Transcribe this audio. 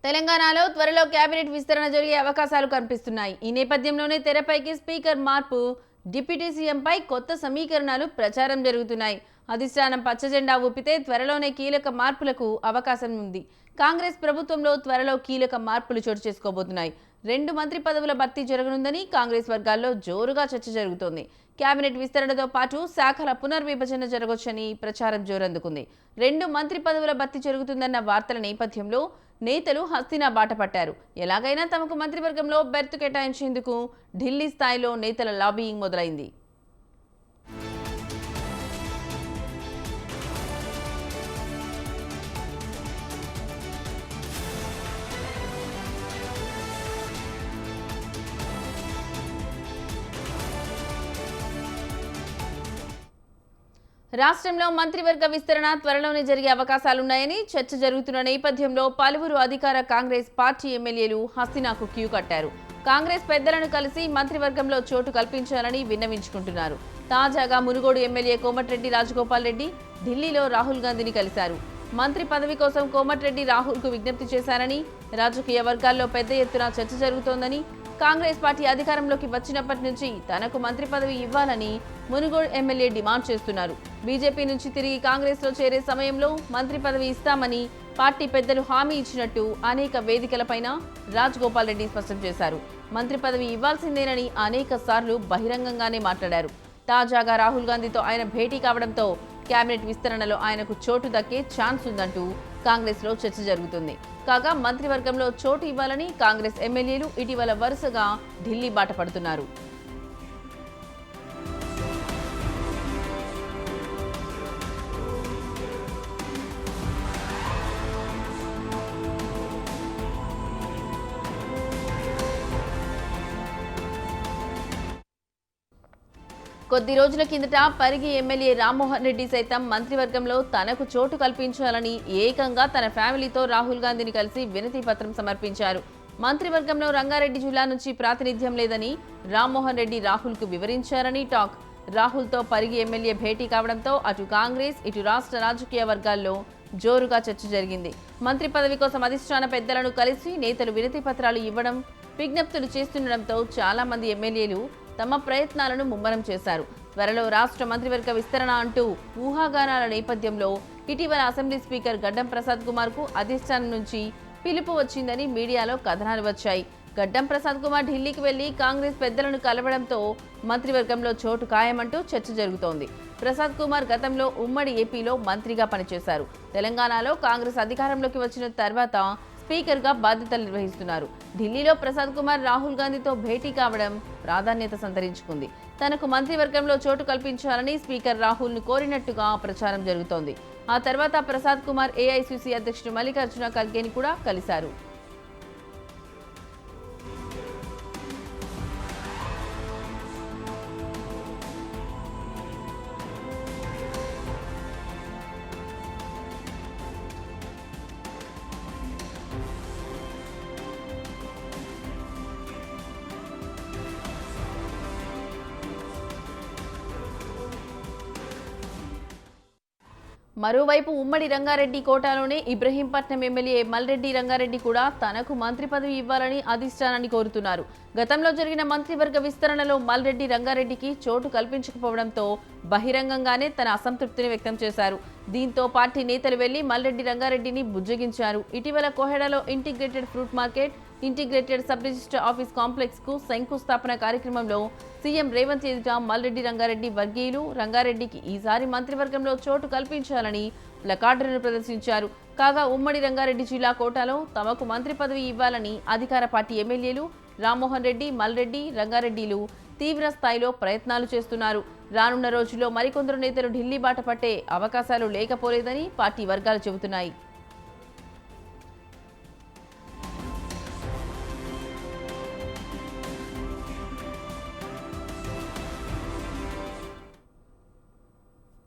తెలంగాణలో త్వరలో కేబినెట్ విస్తరణ జరిగే అవకాశాలు కనిపిస్తున్నాయి. ఈ నేపథ్యంలోనే తెరపైకి స్పీకర్ మార్పు, డిప్యూటీ సీఎంపై కొత్త సమీకరణాలు ప్రచారం జరుగుతున్నాయి. అధిష్టానం పచ్చజెండా ఊపితే త్వరలోనే కీలక మార్పులకు అవకాశం ఉంది. కాంగ్రెస్ ప్రభుత్వంలో త్వరలో కీలక మార్పులు చోటు చేసుకోబోతున్నాయి. 2 మంత్రి పదవుల భర్తీ జరగనుందని కాంగ్రెస్ వర్గాల్లో జోరుగా చర్చ జరుగుతోంది. కేబినెట్ విస్తరణతో పాటు శాఖల పునర్విభజన జరగొచ్చని ప్రచారం జోరందుకుంది. 2 మంత్రి పదవుల భర్తీ జరుగుతుందన్న వార్తల నేపథ్యంలో నేతలు హస్తినా బాట పట్టారు. ఎలాగైనా తమకు మంత్రివర్గంలో బెర్తు కేటాయించేందుకు ఢిల్లీ స్థాయిలో నేతల లాబీయింగ్ మొదలైంది. రాష్ట్రంలో మంత్రివర్గ విస్తరణ త్వరలోనే జరిగే అవకాశాలున్నాయని చర్చ జరుగుతున్న నేపథ్యంలో పలువురు అధికార కాంగ్రెస్ పార్టీ ఎమ్మెల్యేలు హస్తినాకు క్యూ కట్టారు. కాంగ్రెస్ పెద్దలను కలిసి మంత్రివర్గంలో చోటు కల్పించాలని విన్నవించుకుంటున్నారు. తాజాగా మునుగోడు ఎమ్మెల్యే కోమటిరెడ్డి రాజగోపాల్ రెడ్డి ఢిల్లీలో రాహుల్ గాంధీని కలిశారు. మంత్రి పదవి కోసం కోమటిరెడ్డి రాహుల్కు విజ్ఞప్తి చేశారని, రాజకీయ వర్గాల్లో పెద్ద ఎత్తున చర్చ జరుగుతోందని, కాంగ్రెస్ పార్టీ అధికారంలోకి వచ్చినప్పటి నుంచి తనకు మంత్రి పదవి ఇవ్వాలని మునుగోడు ఎమ్మెల్యే డిమాండ్ చేస్తున్నారు. బీజేపీ నుంచి తిరిగి కాంగ్రెస్లో చేరే సమయంలో మంత్రి పదవి ఇస్తామని పార్టీ పెద్దలు హామీ ఇచ్చినట్టు అనేక వేదికలపైన రాజగోపాల్ రెడ్డి స్పష్టం చేశారు. మంత్రి పదవి ఇవ్వాల్సిందేనని అనేక సార్లు బహిరంగంగానే మాట్లాడారు. తాజాగా రాహుల్ గాంధీతో ఆయన భేటీ కావడంతో కేబినెట్ విస్తరణలో ఆయనకు చోటు దక్కే ఛాన్స్ ఉందంటూ కాంగ్రెస్లో చర్చ జరుగుతుంది. కాగా మంత్రివర్గంలో చోటు ఇవ్వాలని కాంగ్రెస్ ఎమ్మెల్యేలు ఇటీవల వరుసగా ఢిల్లీ బాట పడుతున్నారు. కొద్ది రోజుల కిందట పరిగి ఎమ్మెల్యే రామ్మోహన్ రెడ్డి సైతం మంత్రివర్గంలో తనకు చోటు కల్పించాలని ఏకంగా తన ఫ్యామిలీతో రాహుల్ గాంధీని కలిసి వినతి పత్రం సమర్పించారు. మంత్రివర్గంలో రంగారెడ్డి జిల్లా నుంచి ప్రాతినిధ్యం లేదని రామ్మోహన్ రెడ్డి రాహుల్కు వివరించారని టాక్. రాహుల్తో పరిగి ఎమ్మెల్యే భేటీ కావడంతో అటు కాంగ్రెస్, ఇటు రాష్ట్ర రాజకీయ వర్గాల్లో జోరుగా చర్చ జరిగింది. మంత్రి పదవి కోసం అధిష్టాన పెద్దలను కలిసి నేతలు వినతి పత్రాలు ఇవ్వడం, విజ్ఞప్తులు చేస్తుండటంతో చాలా మంది ఎమ్మెల్యేలు తమ ప్రయత్నాలను ముమ్మరం చేశారు. త్వరలో రాష్ట్ర మంత్రివర్గ విస్తరణ అంటూ ఊహాగానాల నేపథ్యంలో ఇటీవల అసెంబ్లీ స్పీకర్ గడ్డం ప్రసాద్ కుమార్ కు అధిష్టానం నుంచి పిలుపు వచ్చిందని మీడియాలో కథనాలు వచ్చాయి. గడ్డం ప్రసాద్ కుమార్ ఢిల్లీకి వెళ్లి కాంగ్రెస్ పెద్దలను కలవడంతో మంత్రివర్గంలో చోటు ఖాయమంటూ చర్చ జరుగుతోంది. ప్రసాద్ కుమార్ గతంలో ఉమ్మడి ఏపీలో మంత్రిగా పనిచేశారు. తెలంగాణలో కాంగ్రెస్ అధికారంలోకి వచ్చిన తర్వాత స్పీకర్గా బాధ్యతలు నిర్వహిస్తున్నారు. ఢిల్లీలో ప్రసాద్ కుమార్ రాహుల్ గాంధీతో భేటీ కావడం ప్రాధాన్యత సంతరించుకుంది. తనకు మంత్రివర్గంలో చోటు కల్పించాలని స్పీకర్ రాహుల్ను కోరినట్టుగా ప్రచారం జరుగుతోంది. ఆ తర్వాత ప్రసాద్ కుమార్ ఏఐసీసీ అధ్యక్షుడు మల్లికార్జున ఖర్గేని కూడా కలిశారు. మరోవైపు ఉమ్మడి రంగారెడ్డి కోటాలోనే ఇబ్రహీంపట్నం ఎమ్మెల్యే మల్రెడ్డి రంగారెడ్డి కూడా తనకు మంత్రి పదవి ఇవ్వాలని అధిష్టానాన్ని కోరుతున్నారు. గతంలో జరిగిన మంత్రివర్గ విస్తరణలో మల్రెడ్డి రంగారెడ్డికి చోటు కల్పించకపోవడంతో బహిరంగంగానే తన అసంతృప్తిని వ్యక్తం చేశారు. దీంతో పార్టీ నేతలు వెళ్లి మల్రెడ్డి రంగారెడ్డిని బుజ్జగించారు. ఇటీవల కోహెడలో integrated fruit market, integrated sub register office complex కు శంకుస్థాపన కార్యక్రమంలో సీఎం రేవంత్ ఎదుట మల్రెడ్డి రంగారెడ్డి వర్గీయులు రంగారెడ్డికి ఈసారి మంత్రివర్గంలో చోటు కల్పించాలని ప్లకార్డులను ప్రదర్శించారు. కాగా ఉమ్మడి రంగారెడ్డి జిల్లా కోటాలో తమకు మంత్రి పదవి ఇవ్వాలని అధికార పార్టీ ఎమ్మెల్యేలు రామ్మోహన్ రెడ్డి, మల్రెడ్డి రంగారెడ్డిలు తీవ్ర స్థాయిలో ప్రయత్నాలు చేస్తున్నారు. రానున్న రోజుల్లో మరికొందరు నేతలు ఢిల్లీ బాట పట్టే అవకాశాలు లేకపోలేదని పార్టీ వర్గాలు చెబుతున్నాయి.